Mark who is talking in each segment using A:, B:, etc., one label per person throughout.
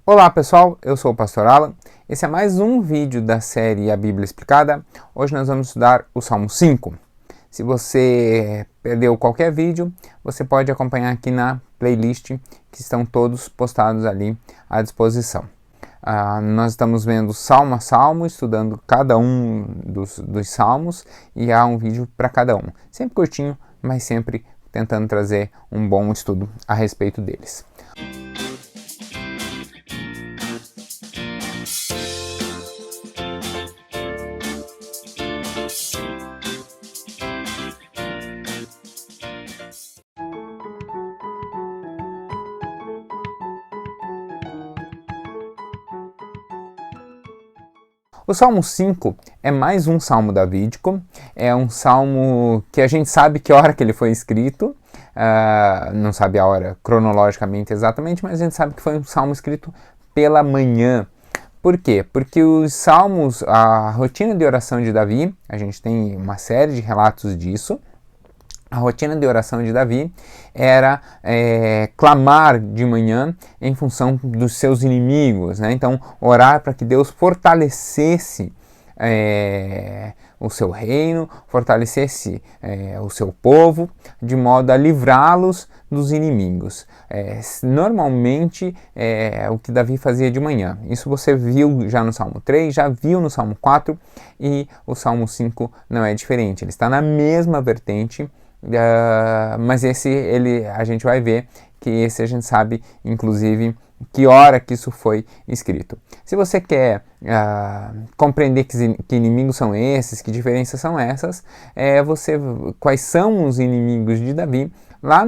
A: Olá pessoal, eu sou o Pastor Alan. Esse é mais um vídeo da série A Bíblia Explicada. Hoje nós vamos estudar o Salmo 5. Se você perdeu qualquer vídeo, você pode acompanhar aqui na playlist, que estão todos postados ali à disposição. Nós estamos vendo salmo a salmo, estudando cada um dos salmos, e há um vídeo para cada um. Sempre curtinho, mas sempre tentando trazer um bom estudo a respeito deles. O Salmo 5 é mais um salmo davídico, é um salmo que a gente sabe que hora que ele foi escrito, não sabe a hora cronologicamente exatamente, mas a gente sabe que foi um salmo escrito pela manhã. Por quê? Porque os salmos, a rotina de oração de Davi, a gente tem uma série de relatos disso. A rotina de oração de Davi era clamar de manhã em função dos seus inimigos, né? Então, orar para que Deus fortalecesse o seu reino, fortalecesse o seu povo, de modo a livrá-los dos inimigos. Normalmente é o que Davi fazia de manhã. Isso você viu já no Salmo 3, já viu no Salmo 4, e o Salmo 5 não é diferente. Ele está na mesma vertente. Mas a gente vai ver que esse a gente sabe, inclusive, que hora que isso foi escrito. Se você quer compreender que inimigos são esses, que diferenças são essas, quais são os inimigos de Davi, lá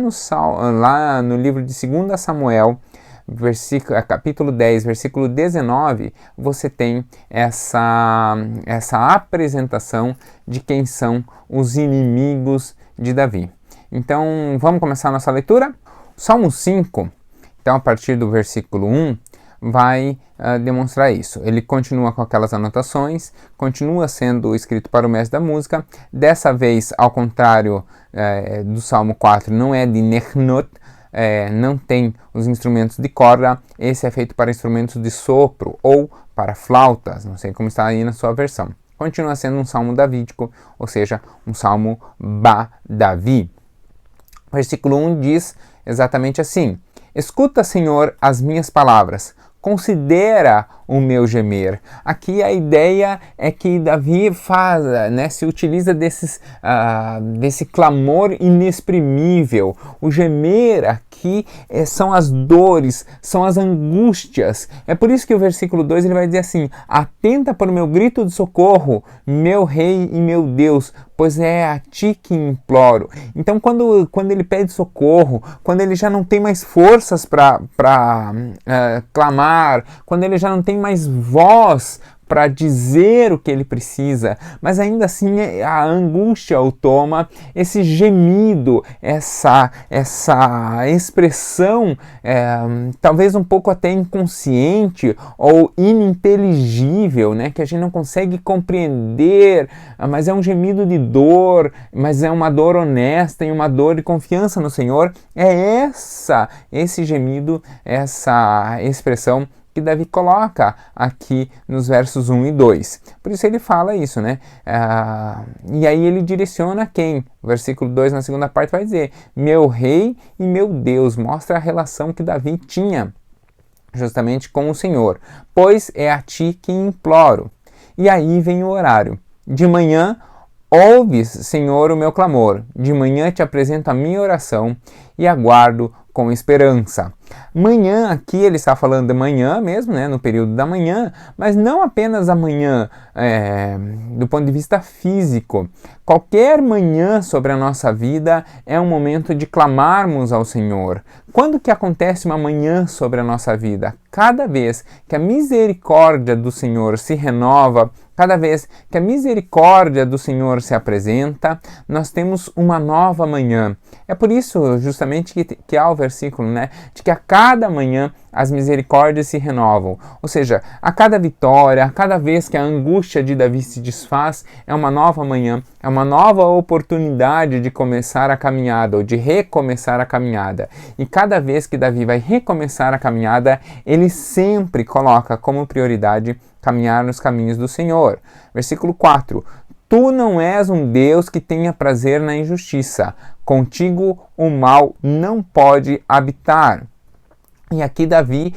A: no livro de 2 Samuel, capítulo 10, versículo 19, você tem essa apresentação de quem são os inimigos de Davi. Então, vamos começar a nossa leitura? Salmo 5, então a partir do versículo 1, vai demonstrar isso. Ele continua com aquelas anotações, continua sendo escrito para o mestre da música. Dessa vez, ao contrário do Salmo 4, não é de Nechnot, não tem os instrumentos de corda. Esse é feito para instrumentos de sopro ou para flautas, não sei como está aí na sua versão. Continua sendo um salmo davídico, ou seja, um salmo Ba-Davi. O versículo 1 diz exatamente assim: Escuta, Senhor, as minhas palavras, considera o meu gemer. Aqui a ideia é que Davi se utiliza desse clamor inexprimível. O gemer aqui são as dores, são as angústias. É por isso que o versículo 2 ele vai dizer assim: Atenta para o meu grito de socorro, meu Rei e meu Deus, pois é a ti que imploro. Então, quando ele pede socorro, quando ele já não tem mais forças para clamar, quando ele já não tem mais voz para dizer o que ele precisa, mas ainda assim a angústia o toma, esse gemido, essa expressão, talvez um pouco até inconsciente ou ininteligível, né, que a gente não consegue compreender, mas é um gemido de dor, mas é uma dor honesta e uma dor de confiança no Senhor. É esse gemido, essa expressão que Davi coloca aqui nos versos 1 e 2. Por isso ele fala isso, né? E aí ele direciona quem? O versículo 2 na segunda parte vai dizer: Meu Rei e meu Deus. Mostra a relação que Davi tinha justamente com o Senhor. Pois é a ti que imploro. E aí vem o horário. De manhã, ouves, Senhor, o meu clamor. De manhã te apresento a minha oração e aguardo com esperança. Manhã, aqui ele está falando de manhã mesmo, né, no período da manhã, mas não apenas a manhã do ponto de vista físico. Qualquer manhã sobre a nossa vida é um momento de clamarmos ao Senhor. Quando que acontece uma manhã sobre a nossa vida? Cada vez que a misericórdia do Senhor se renova, cada vez que a misericórdia do Senhor se apresenta, nós temos uma nova manhã. É por isso, justamente, que há o versículo, né, de que a cada manhã as misericórdias se renovam. Ou seja, a cada vitória, a cada vez que a angústia de Davi se desfaz, é uma nova manhã, é uma nova oportunidade de começar a caminhada, ou de recomeçar a caminhada. E cada vez que Davi vai recomeçar a caminhada, ele sempre coloca como prioridade caminhar nos caminhos do Senhor. Versículo 4. Tu não és um Deus que tenha prazer na injustiça. Contigo o mal não pode habitar. E aqui Davi,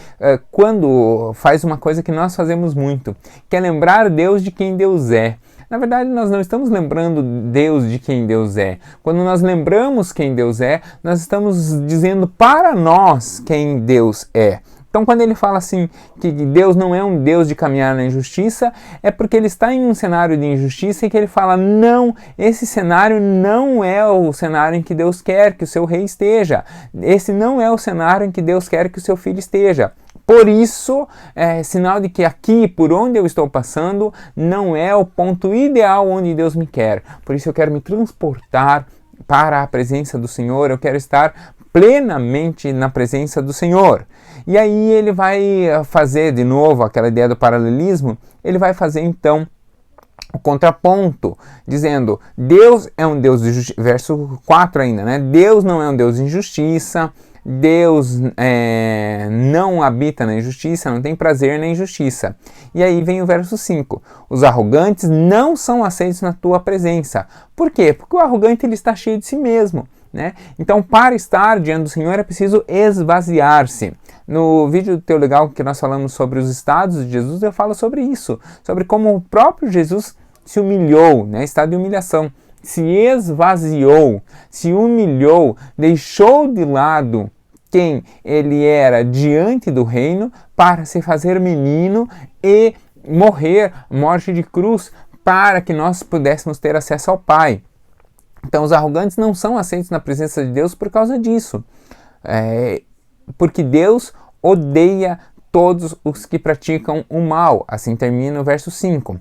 A: quando faz uma coisa que nós fazemos muito, que é lembrar Deus de quem Deus é. Na verdade, nós não estamos lembrando Deus de quem Deus é. Quando nós lembramos quem Deus é, nós estamos dizendo para nós quem Deus é. Então, quando ele fala assim, que Deus não é um Deus de caminhar na injustiça, é porque ele está em um cenário de injustiça e que ele fala, não, esse cenário não é o cenário em que Deus quer que o seu rei esteja. Esse não é o cenário em que Deus quer que o seu filho esteja. Por isso, é sinal de que aqui, por onde eu estou passando, não é o ponto ideal onde Deus me quer. Por isso eu quero me transportar para a presença do Senhor, eu quero estar plenamente na presença do Senhor. E aí ele vai fazer de novo aquela ideia do paralelismo, ele vai fazer então o contraponto, dizendo, Deus é um Deus de justiça, verso 4 ainda, né? Deus não é um Deus de injustiça, Deus não habita na injustiça, não tem prazer na injustiça. E aí vem o verso 5. Os arrogantes não são aceitos na tua presença. Por quê? Porque o arrogante ele está cheio de si mesmo. Né? Então, para estar diante do Senhor é preciso esvaziar-se. No vídeo do Teu Legal que nós falamos sobre os estados de Jesus, eu falo sobre isso, sobre como o próprio Jesus se humilhou, né? Estado de humilhação, se esvaziou, se humilhou, deixou de lado quem ele era diante do reino para se fazer menino e morrer, morte de cruz, para que nós pudéssemos ter acesso ao Pai. Então os arrogantes não são aceitos na presença de Deus por causa disso. Porque Deus odeia todos os que praticam o mal. Assim termina o verso 5.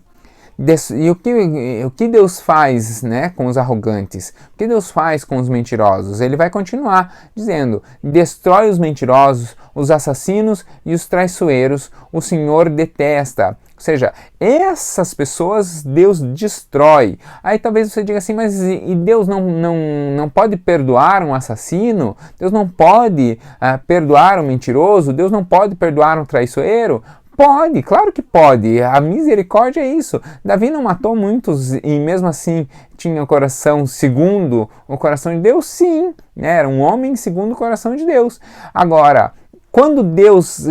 A: E o que Deus faz, né, com os arrogantes? O que Deus faz com os mentirosos? Ele vai continuar dizendo, destrói os mentirosos, os assassinos e os traiçoeiros, o Senhor detesta. Ou seja, essas pessoas Deus destrói. Aí talvez você diga assim, mas e Deus não pode perdoar um assassino? Deus não pode perdoar um mentiroso? Deus não pode perdoar um traiçoeiro? Pode, claro que pode. A misericórdia é isso. Davi não matou muitos e mesmo assim tinha o coração segundo o coração de Deus? Sim, né? Era um homem segundo o coração de Deus. Agora, quando Deus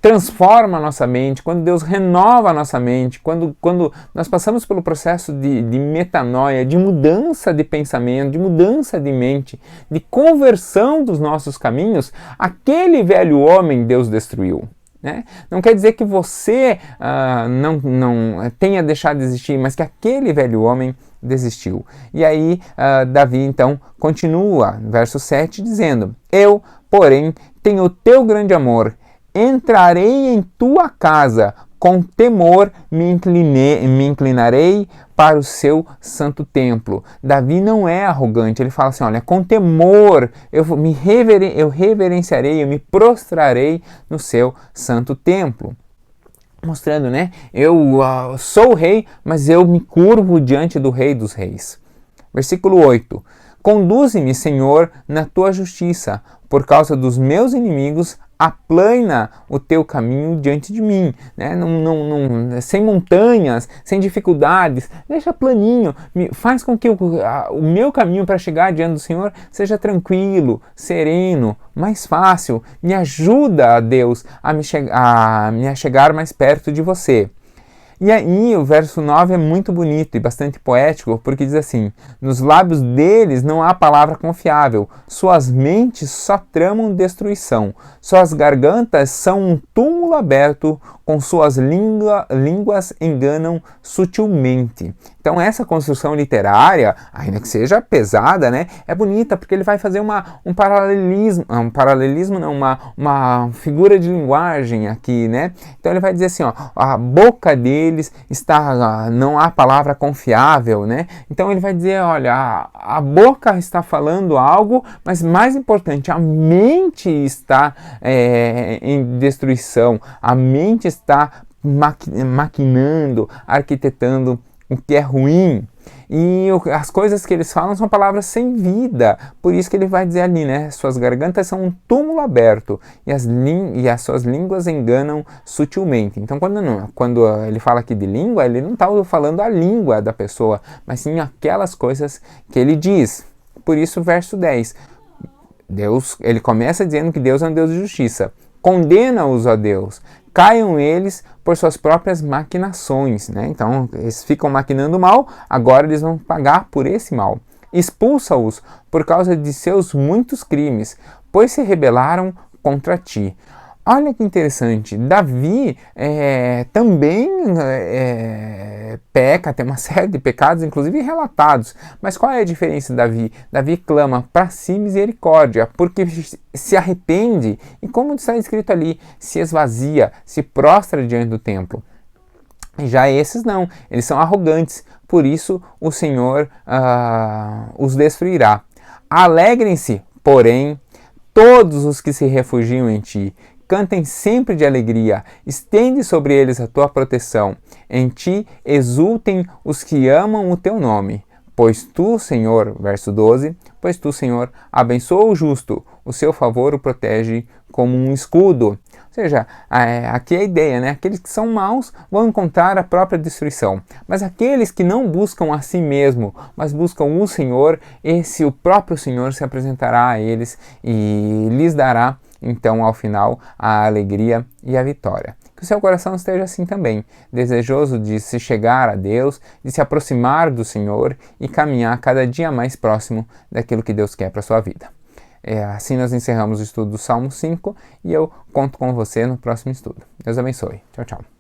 A: transforma a nossa mente, quando Deus renova a nossa mente, quando nós passamos pelo processo de metanoia, de mudança de pensamento, de mudança de mente, de conversão dos nossos caminhos, aquele velho homem Deus destruiu. Né? Não quer dizer que você não tenha deixado de existir, mas que aquele velho homem desistiu. E aí Davi então continua, verso 7, dizendo, eu, porém, tenho o teu grande amor, entrarei em tua casa, com temor me inclinarei para o seu santo templo. Davi não é arrogante, ele fala assim, olha, com temor eu reverenciarei, eu me prostrarei no seu santo templo. Mostrando, né, eu sou o rei, mas eu me curvo diante do Rei dos Reis. Versículo 8. Conduze-me, Senhor, na tua justiça, por causa dos meus inimigos, aplana o teu caminho diante de mim, né? Sem montanhas, sem dificuldades, deixa planinho, faz com que o meu caminho para chegar diante do Senhor seja tranquilo, sereno, mais fácil, me ajuda, Deus, a me chegar mais perto de você. E aí o verso 9 é muito bonito e bastante poético, porque diz assim, nos lábios deles não há palavra confiável, suas mentes só tramam destruição, suas gargantas são um túmulo aberto com suas línguas enganam sutilmente. Então essa construção literária, ainda que seja pesada, né, é bonita porque ele vai fazer um paralelismo não, uma figura de linguagem aqui, né? Então ele vai dizer assim, ó, a boca deles está, não há palavra confiável, né? Então ele vai dizer, olha, a boca está falando algo, mas mais importante, a mente está em destruição, a mente está maquinando, arquitetando o que é ruim. E as coisas que eles falam são palavras sem vida. Por isso que ele vai dizer ali, né? Suas gargantas são um túmulo aberto e as suas línguas enganam sutilmente. Então, quando ele fala aqui de língua, ele não está falando a língua da pessoa, mas sim aquelas coisas que ele diz. Por isso, verso 10. Ele começa dizendo que Deus é um Deus de justiça. Condena-os, ó Deus. Caiam eles por suas próprias maquinações, né? Então, eles ficam maquinando mal, agora eles vão pagar por esse mal. Expulsa-os por causa de seus muitos crimes, pois se rebelaram contra ti. Olha que interessante, Davi também peca, tem uma série de pecados, inclusive relatados. Mas qual é a diferença de Davi? Davi clama para si misericórdia, porque se arrepende e, como está escrito ali, se esvazia, se prostra diante do templo. Já esses não, eles são arrogantes, por isso o Senhor os destruirá. Alegrem-se, porém, todos os que se refugiam em ti. Cantem sempre de alegria, estende sobre eles a tua proteção. Em ti exultem os que amam o teu nome. Pois tu, Senhor, verso 12, pois tu, Senhor, abençoa o justo, o seu favor o protege como um escudo. Ou seja, aqui é a ideia, né? Aqueles que são maus vão encontrar a própria destruição. Mas aqueles que não buscam a si mesmo, mas buscam o Senhor, o próprio Senhor se apresentará a eles e lhes dará então, ao final, a alegria e a vitória. Que o seu coração esteja assim também, desejoso de se chegar a Deus, de se aproximar do Senhor e caminhar cada dia mais próximo daquilo que Deus quer para a sua vida. Assim nós encerramos o estudo do Salmo 5 e eu conto com você no próximo estudo. Deus abençoe. Tchau, tchau.